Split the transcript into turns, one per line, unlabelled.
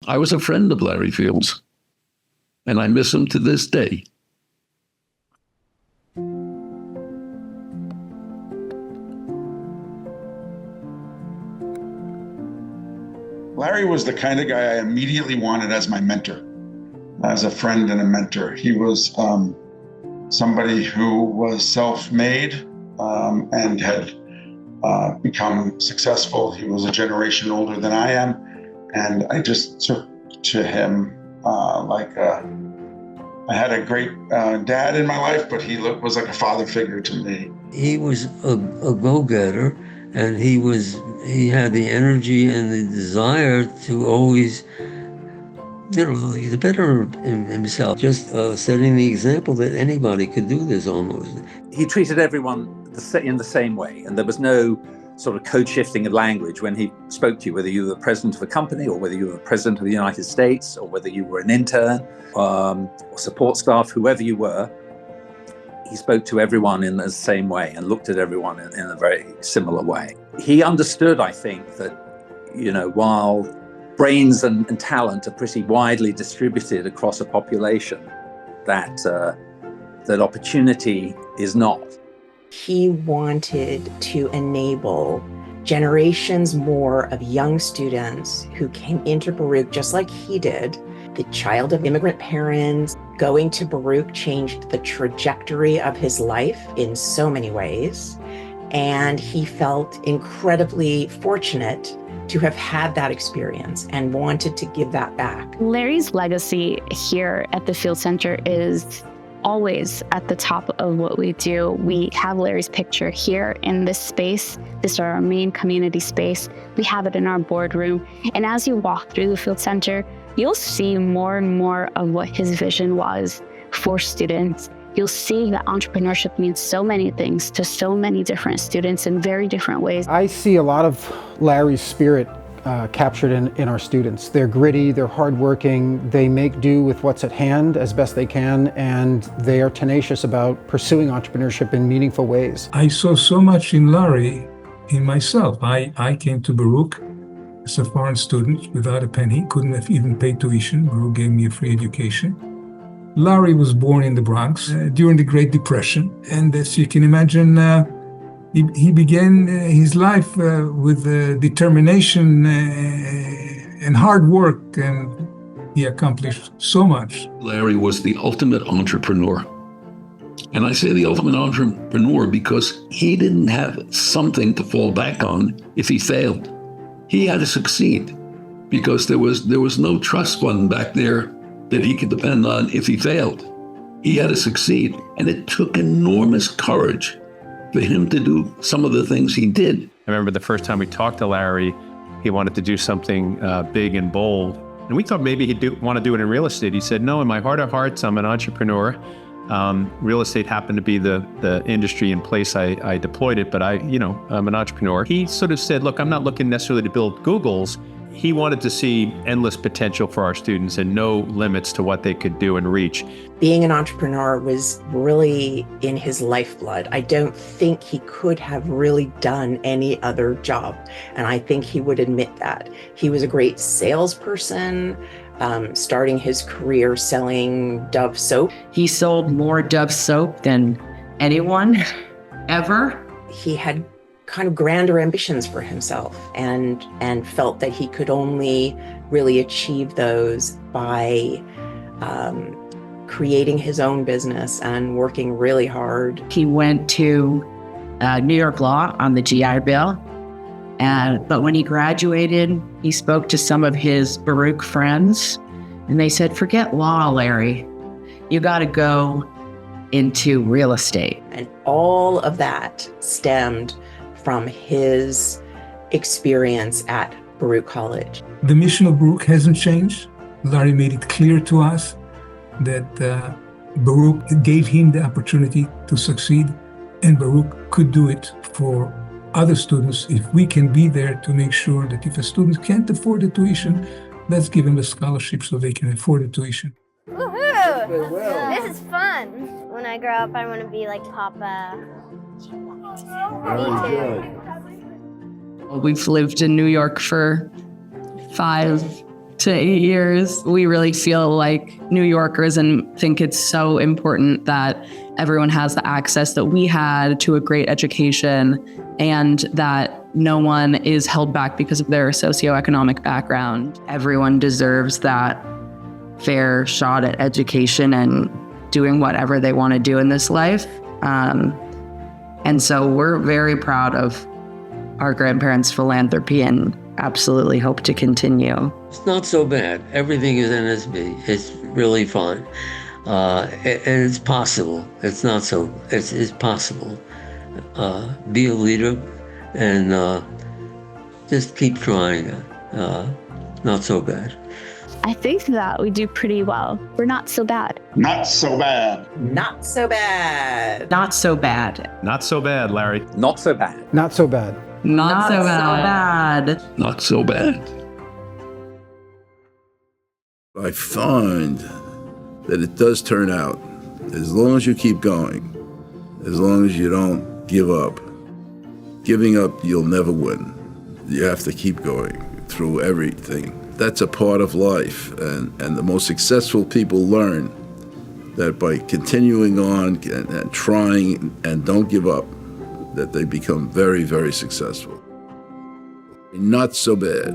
I was a friend of Larry Field's, and I miss him to this day.
Larry was the kind of guy I immediately wanted as my mentor, as a friend and a mentor. He was somebody who was self-made and had become successful. He was a generation older than I am, and I just took to him I had a great dad in my life, but he was like a father figure to me.
He was a go-getter, and he had the energy and the desire to always, he's better in himself, just setting the example that anybody could do this almost.
He treated everyone in the same way, and there was no sort of code shifting of language when he spoke to you, whether you were the president of a company or whether you were the president of the United States or whether you were an intern or support staff, whoever you were. He spoke to everyone in the same way and looked at everyone in a very similar way. He understood, I think, that, while brains and talent are pretty widely distributed across a population, that opportunity is not.
He wanted to enable generations more of young students who came into Baruch just like he did. The child of immigrant parents, going to Baruch changed the trajectory of his life in so many ways. And he felt incredibly fortunate to have had that experience and wanted to give that back.
Larry's legacy here at the Field Center is always at the top of what we do. We have Larry's picture here in this space. This is our main community space. We have it in our boardroom. And as you walk through the Field Center, you'll see more and more of what his vision was for students. You'll see that entrepreneurship means so many things to so many different students in very different ways.
I see a lot of Larry's spirit captured in our students. They're gritty, they're hardworking, they make do with what's at hand as best they can, and they are tenacious about pursuing entrepreneurship in meaningful ways.
I saw so much in Larry in myself. I came to Baruch as a foreign student without a penny, couldn't have even paid tuition. Baruch gave me a free education. Larry was born in the Bronx during the Great Depression, and as you can imagine, he began his life with determination and hard work, and he accomplished so much.
Larry was the ultimate entrepreneur. And I say the ultimate entrepreneur because he didn't have something to fall back on if he failed. He had to succeed because there was no trust fund back there that he could depend on if he failed. He had to succeed. And it took enormous courage for him to do some of the things he did.
I remember the first time we talked to Larry, he wanted to do something big and bold. And we thought maybe he'd want to do it in real estate. He said, no, in my heart of hearts, I'm an entrepreneur. Real estate happened to be the industry and place I deployed it, but I'm an entrepreneur. He sort of said, look, I'm not looking necessarily to build Googles. He wanted to see endless potential for our students and no limits to what they could do and reach.
Being an entrepreneur was really in his lifeblood. I don't think he could have really done any other job. And I think he would admit that. He was a great salesperson, starting his career selling Dove soap.
He sold more Dove soap than anyone ever.
He had kind of grander ambitions for himself and felt that he could only really achieve those by creating his own business and working really hard.
He went to New York Law on the GI Bill, but when he graduated, he spoke to some of his Baruch friends, and they said, forget law, Larry. You got to go into real estate.
And all of that stemmed from his experience at Baruch College.
The mission of Baruch hasn't changed. Larry made it clear to us that Baruch gave him the opportunity to succeed, and Baruch could do it for other students if we can be there to make sure that if a student can't afford the tuition, let's give him a scholarship so they can afford the tuition.
Woohoo! This is fun. When I grow up, I want to be like Papa.
Very good.
We've lived in New York for 5 to 8 years. We really feel like New Yorkers and think it's so important that everyone has the access that we had to a great education and that no one is held back because of their socioeconomic background. Everyone deserves that fair shot at education and doing whatever they want to do in this life. And so we're very proud of our grandparents' philanthropy and absolutely hope to continue.
It's not so bad. Everything is NSB. It's really fun. And it's possible. It's not so, it's possible. Be a leader and just keep trying. Not so bad.
I think that we do pretty well. We're not so bad.
Not so bad.
Not so bad.
Not so bad.
Not so bad, Larry.
Not so bad.
Not so bad.
Not so bad.
Not so bad.
I find that it does turn out, as long as you keep going, as long as you don't give up. Giving up, you'll never win. You have to keep going through everything. That's a part of life, and the most successful people learn that by continuing on and trying and don't give up, that they become very, very successful. Not so bad.